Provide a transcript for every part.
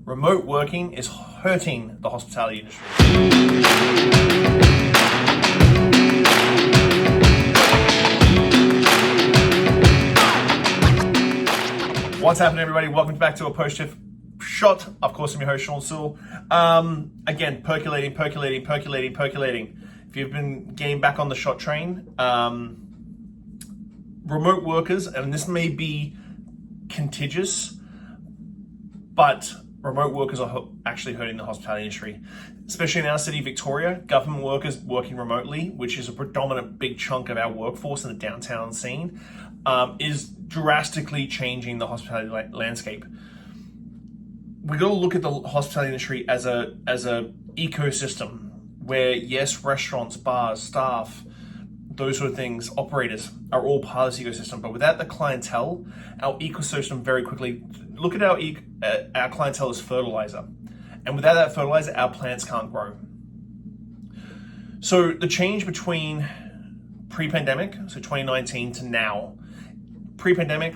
remote working is hurting the hospitality industry. What's happening, everybody? Welcome back to a post-shift shot. Of course, I'm your host, Shawn Soole. Again, percolating. If you've been getting back on the shot train, remote workers, and this may be contagious, but remote workers are actually hurting the hospitality industry, especially in our city, Victoria. Government workers working remotely, which is a predominant big chunk of our workforce in the downtown scene, is drastically changing the hospitality landscape. We got to look at the hospitality industry as a ecosystem where, yes, restaurants, bars, staff, those sort of things, operators are all part of this ecosystem. But without the clientele, our ecosystem very quickly, look at our clientele as fertilizer. And without that fertilizer, our plants can't grow. So the change between pre-pandemic, so 2019 to now, pre-pandemic,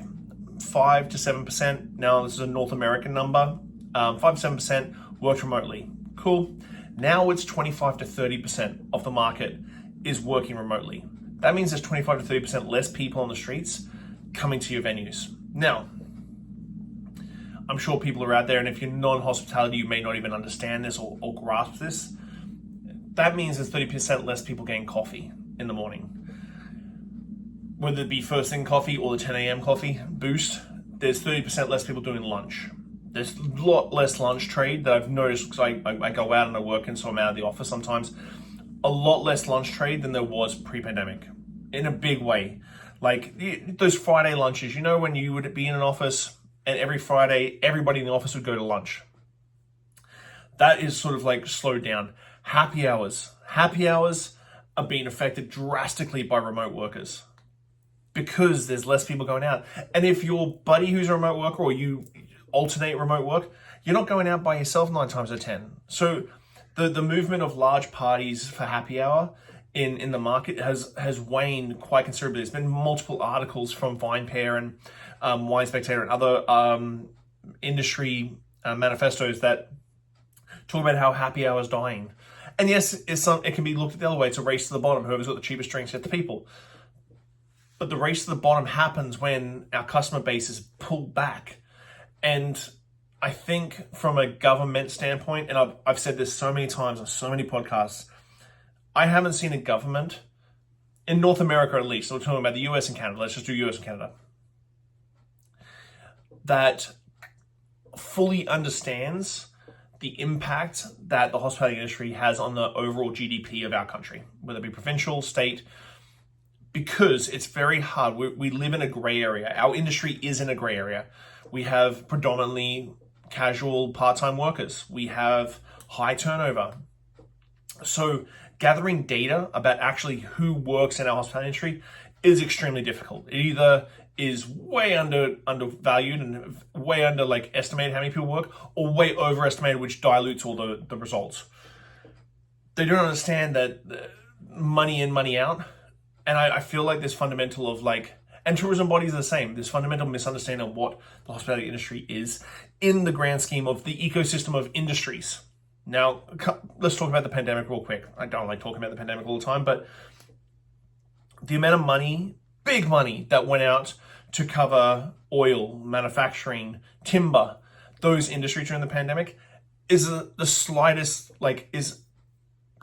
5 to 7%. Now this is a North American number. 5 to 7% worked remotely. Cool. Now it's 25 to 30% of the market is working remotely. That means there's 25 to 30% less people on the streets coming to your venues. Now, I'm sure people are out there, and if you're non-hospitality, you may not even understand this or grasp this. That means there's 30% less people getting coffee in the morning. Whether it be first thing coffee or the 10 a.m. coffee boost, there's 30% less people doing lunch. There's a lot less lunch trade that I've noticed, because I go out and I work, and so I'm out of the office sometimes. A lot less lunch trade than there was pre-pandemic, in a big way. Like those Friday lunches, you know, when you would be in an office and every Friday, everybody in the office would go to lunch. That is sort of like slowed down. Happy hours are being affected drastically by remote workers because there's less people going out. And if your buddy who's a remote worker, or you alternate remote work, you're not going out by yourself 9 times out of 10. So the movement of large parties for happy hour in the market has waned quite considerably. There's been multiple articles from VinePair and Wine Spectator and other industry manifestos that talk about how happy hour is dying. And yes, it can be looked at the other way. It's a race to the bottom. Whoever's got the cheapest drinks get the people. But the race to the bottom happens when our customer base is pulled back. And I think from a government standpoint, and I've said this so many times on so many podcasts, I haven't seen a government, in North America at least, so we're talking about the US and Canada, let's just do US and Canada, that fully understands the impact that the hospitality industry has on the overall GDP of our country, whether it be provincial, state, because it's very hard. We live in a gray area. Our industry is in a gray area. We have predominantly casual part-time workers. We have high turnover. So gathering data about actually who works in our hospitality industry is extremely difficult. It either is way undervalued and way estimated how many people work, or way overestimated, which dilutes all the results. They don't understand that money in, money out. And I feel like this fundamental of and tourism bodies are the same. This fundamental misunderstanding of what the hospitality industry is in the grand scheme of the ecosystem of industries. Now, let's talk about the pandemic real quick. I don't like talking about the pandemic all the time, but the amount of money, big money, that went out to cover oil, manufacturing, timber, those industries during the pandemic is the slightest, is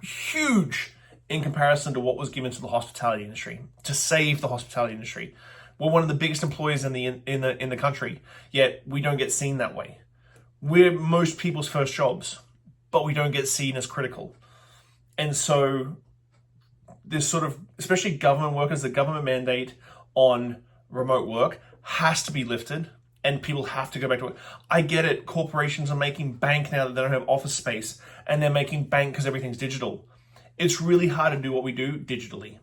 huge in comparison to what was given to the hospitality industry to save the hospitality industry. We're one of the biggest employers in the country, yet we don't get seen that way. We're most people's first jobs, but we don't get seen as critical. And so this sort of, especially government workers, the government mandate on remote work has to be lifted, and people have to go back to work. I get it. Corporations are making bank now that they don't have office space, and they're making bank because everything's digital. It's really hard to do what we do digitally.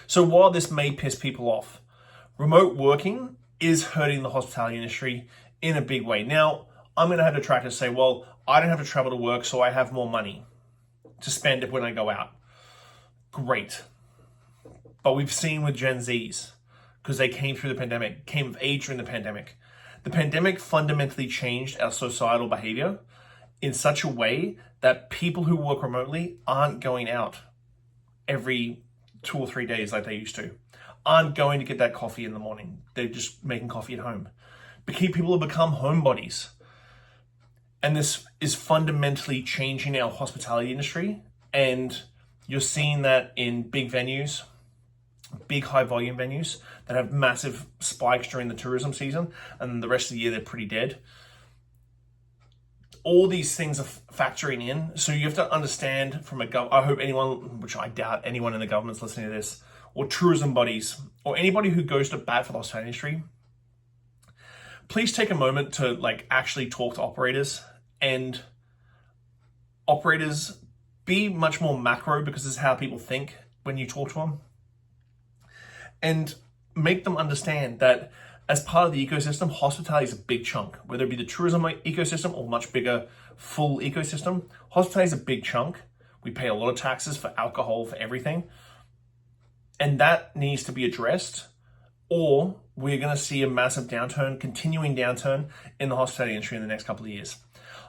So while this may piss people off, remote working is hurting the hospitality industry in a big way. Now, I'm going to have detractors say, well, I don't have to travel to work, so I have more money to spend when I go out. Great. But we've seen with Gen Zs, because they came through the pandemic, came of age during the pandemic, The pandemic fundamentally changed our societal behavior in such a way that people who work remotely aren't going out every 2 or 3 days like they used to, aren't going to get that coffee in the morning. They're just making coffee at home. People have become homebodies. And this is fundamentally changing our hospitality industry. And you're seeing that in big venues, big high volume venues that have massive spikes during the tourism season, and the rest of the year they're pretty dead. All these things are factoring in. So you have to understand from I hope anyone, which I doubt anyone in the government's listening to this, or tourism bodies, or anybody who goes to bat for the hospitality industry, please take a moment to actually talk to operators, and operators be much more macro, because this is how people think when you talk to them, and make them understand that as part of the ecosystem, hospitality is a big chunk, whether it be the tourism ecosystem or much bigger full ecosystem. Hospitality is a big chunk. We pay a lot of taxes for alcohol, for everything. And that needs to be addressed, or we're going to see a massive downturn, continuing downturn in the hospitality industry in the next couple of years.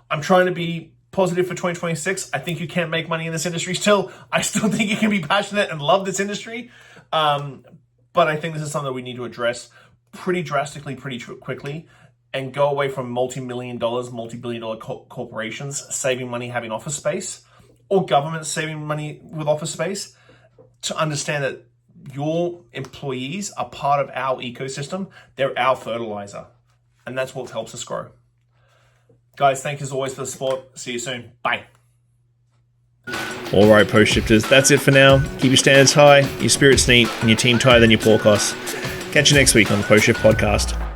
I'm trying to be positive for 2026. I think you can make money in this industry still. I still think you can be passionate and love this industry. But I think this is something that we need to address pretty drastically, pretty quickly, and go away from multi-billion dollar corporations saving money having office space, or governments saving money with office space, to understand that your employees are part of our ecosystem. They're our fertilizer, and that's what helps us grow. Guys, thank you as always for the support. See you soon. Bye. All right, post shifters, that's it for now. Keep your standards high, your spirits neat, and your team tighter than your forecast. Catch you next week on the Post Shift Podcast.